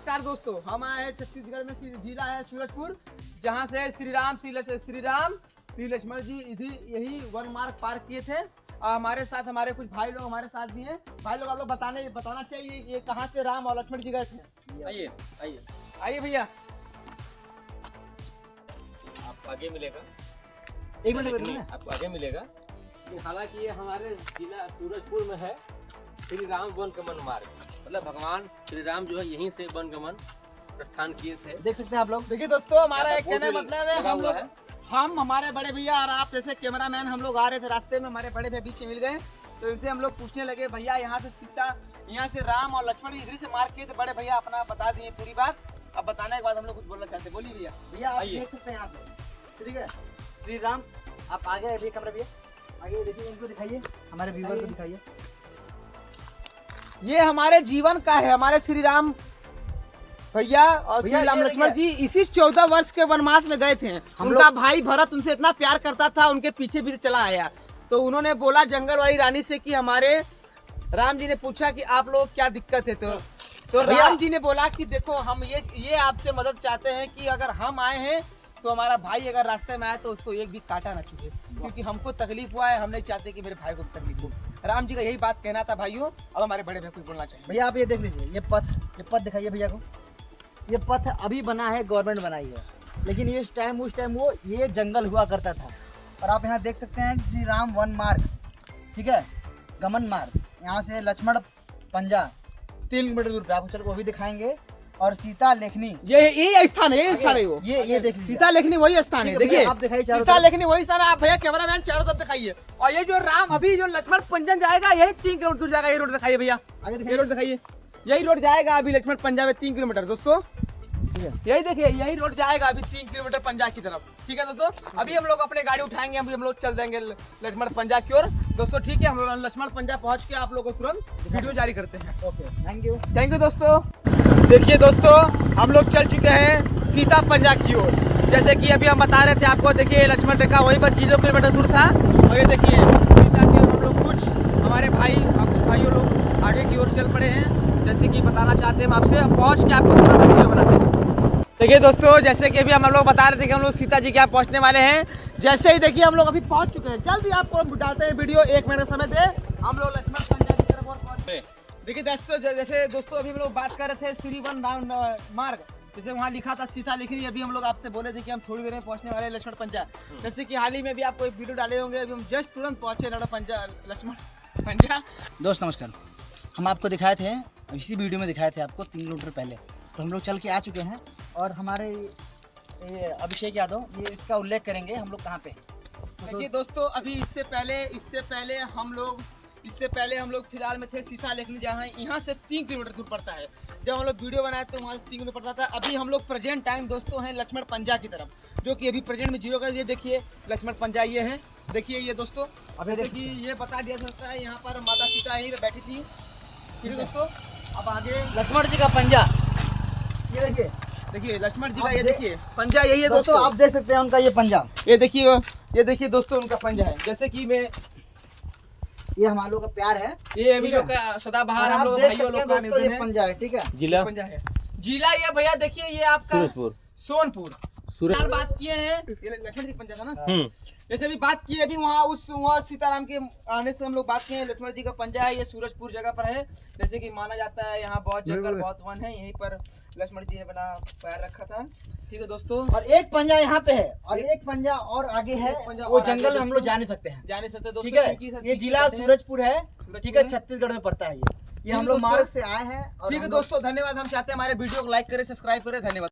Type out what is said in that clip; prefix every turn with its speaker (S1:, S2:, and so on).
S1: नमस्कार दोस्तों, हम आए हैं छत्तीसगढ़ में, जिला है सूरजपुर, जहां से श्री राम श्री लक्ष्मण जी यही वन मार्ग पार किए थे। और हमारे साथ हमारे कुछ भाई लोग हमारे साथ भी हैं। भाई लोग आप लोग बताना चाहिए ये कहां से राम और लक्ष्मण जी गए थे।
S2: आइए आइए
S1: आइए भैया,
S2: आपको आगे मिलेगा।
S1: एक मिनट
S2: आपको आगे मिलेगा। हालांकि ये हमारे जिला सूरजपुर में है श्री राम वन गमन मार्ग, मतलब भगवान श्री राम जो है यहीं से वन गमन प्रस्थान किए थे।
S1: देख सकते हैं आप लोग। देखिए दोस्तों, हमारा एक कहने मतलब है हम हमारे बड़े भैया और आप जैसे कैमरामैन हम लोग आ रहे थे, रास्ते में हमारे बड़े भैया बीच में मिल गए, तो इनसे हम लोग पूछने लगे भैया यहाँ से सीता, यहाँ से राम और लक्ष्मण इधर से मार्ग किए थे। बड़े भैया अपना बता दिए पूरी बात। अब बताने के बाद हम लोग कुछ बोलना चाहते हैं। बोलिए भैया।
S3: भैया आप देख सकते हैं यहाँ पे श्री राम, आप आगे अभी कैमरा भैया आगे देखिए, इनको दिखाइए, हमारे व्यूअर को दिखाइए।
S1: ये हमारे जीवन का है, हमारे श्री राम भैया और श्री राम लक्ष्मण जी इसी 14 वर्ष के वनवास में गए थे। उनका भाई भरत उनसे इतना प्यार करता था, उनके पीछे भी चला आया। तो उन्होंने बोला जंगल वाली रानी से कि हमारे राम जी ने पूछा कि आप लोग क्या दिक्कत है, तो राम जी ने बोला कि देखो हम ये आपसे मदद चाहते हैं कि अगर हम आए हैं तो हमारा भाई अगर रास्ते में आए तो उसको एक भी काटा ना चुके, क्योंकि हमको तकलीफ हुआ है, हम नहीं चाहते कि मेरे भाई को तकलीफ हो। राम जी का यही बात कहना था भाइयों। अब हमारे बड़े भाई को बोलना चाहिए।
S3: भैया आप ये देख लीजिए, ये पथ दिखाइए भैया को। ये पथ अभी बना है, गवर्नमेंट बनाई है, लेकिन उस टाइम वो ये जंगल हुआ करता था। और आप यहाँ देख सकते हैं श्री राम वन मार्ग, ठीक है, गमन मार्ग। यहाँ से लक्ष्मण पंजा 3 किलोमीटर दूर पे, आपको चलो वो भी दिखाएंगे। और सीता लेखनी
S1: ये स्थान है, वो
S3: ये देख
S1: सीता लेखनी वही स्थान है। देखिए
S3: आप दिखाइए,
S1: सीता लेखनी वही स्थान है। आप भैया कैमरामैन चारों तरफ दिखाइए। और ये जो राम अभी जो लक्ष्मण पंजन जाएगा यही 3 किलोमीटर दूर जाएगा। ये रोड दिखाइए भैया,
S3: आगे
S1: ये रोड दिखाइए। यही रोड जाएगा अभी लक्ष्मण पंजा में 3 किलोमीटर। दोस्तों यही देखिए, यही रोड जाएगा अभी 3 किलोमीटर पंजाब की तरफ। ठीक है दोस्तों, अभी हम लोग अपने गाड़ी उठाएंगे, अभी हम लोग चल देंगे लक्ष्मण पंजाब की ओर। दोस्तों ठीक है, हम लोग लक्ष्मण पंजाब पहुंच के आप लोगों को तुरंत वीडियो जारी करते हैं।
S3: ओके, थैंक यू
S1: दोस्तों। देखिए दोस्तों, हम लोग चल चुके हैं सीता पंजाब की ओर। जैसे कि अभी हम बता रहे थे आपको, देखिए लक्ष्मण रेखा वहीं पर 0 किलोमीटर दूर था। और ये देखिए सीता की ओर हम लोग कुछ हमारे भाइयों लोग आगे की ओर चल पड़े हैं। जैसे कि बताना चाहते हैं हम आपसे, पहुंच के आपको तुरंत वीडियो बनाते हैं। देखिए दोस्तों, जैसे कि अभी हम लोग बता रहे थे कि हम लोग सीता जी के यहाँ पहुंचने वाले हैं। जैसे ही देखिए हम लोग अभी पहुंच चुके हैं। जल्दी आपको हम डालते हैं वीडियो, 1 मिनट का समय दे, हम लोग लक्ष्मण पंजाब की तरफ और पहुंचे। देखिए जैसे दोस्तों अभी हम लोग बात कर रहे थे श्री वन राम मार्ग, जैसे वहाँ लिखा था सीता लेखनी। अभी हम लोग आपसे बोले थे कि हम थोड़ी देर में पहुंचने वाले लक्ष्मण पंजाब। जैसे कि हाल ही में भी आपको एक वीडियो डाले होंगे, अभी हम जस्ट तुरंत पहुंचे लक्ष्मण पंजाब।
S3: दोस्त नमस्कार, हम आपको दिखाए थे, इसी वीडियो में दिखाए थे आपको 3 किलोमीटर पहले। तो हम लोग चल के आ चुके हैं और हमारे अभिषेक यादव ये इसका उल्लेख करेंगे हम लोग कहाँ पे।
S1: देखिए दोस्तों, अभी इससे पहले हम लोग फिलहाल में थे सीता लेखनी, जहाँ यहाँ से 3 किलोमीटर दूर पड़ता है। जब हम लोग वीडियो बनाए तो वहाँ से 3 किलोमीटर पड़ता था। अभी हम लोग प्रेजेंट टाइम दोस्तों हैं लक्ष्मण पंजा की तरफ, जो कि अभी प्रेजेंट में 0 का। ये देखिए लक्ष्मण पंजा ये है, देखिए ये दोस्तों। अभी देखिए ये बता दिया सकता है, यहाँ पर माता सीता यहीं पर बैठी थी। ठीक है दोस्तों, अब आगे
S3: लक्ष्मण जी का पंजा,
S1: ये देखिए लक्ष्मण जी का, ये देखिए पंजा यही है दोस्तों।
S3: आप देख सकते हैं उनका ये पंजा,
S1: ये देखिए दोस्तों उनका पंजा है। जैसे कि
S3: ये हमारे लोग का प्यार है,
S1: ये अभी लोग का सदाबहार हम लोग भाइयों लोग का निधन है।
S3: पंजा है, ठीक है,
S2: जिला
S1: पंजा है। जिला ये भैया देखिए ये आपका सोनपुर। बात किए हैं, ये लक्ष्मण जी का पंजा था ना। जैसे भी बात की अभी वहाँ सीताराम के आने से हम लोग बात किए हैं। लक्ष्मण जी का पंजा है, ये सूरजपुर जगह पर है। जैसे कि माना जाता है यहाँ बहुत जंगल बहुत वन है, यहीं पर लक्ष्मण जी ने अपना पैर रखा था। ठीक है दोस्तों,
S3: और एक पंजा यहाँ पे है और एक पंजा और आगे है, वो जंगल में हम लोग जा नहीं सकते दोस्तों। ठीक है, ये जिला सूरजपुर है, ठीक है, छत्तीसगढ़ में पड़ता है। ये हम लोग मार्ग से आए हैं।
S1: ठीक है दोस्तों, धन्यवाद। हम चाहते हैं हमारे वीडियो को लाइक करें, सब्सक्राइब करें। धन्यवाद।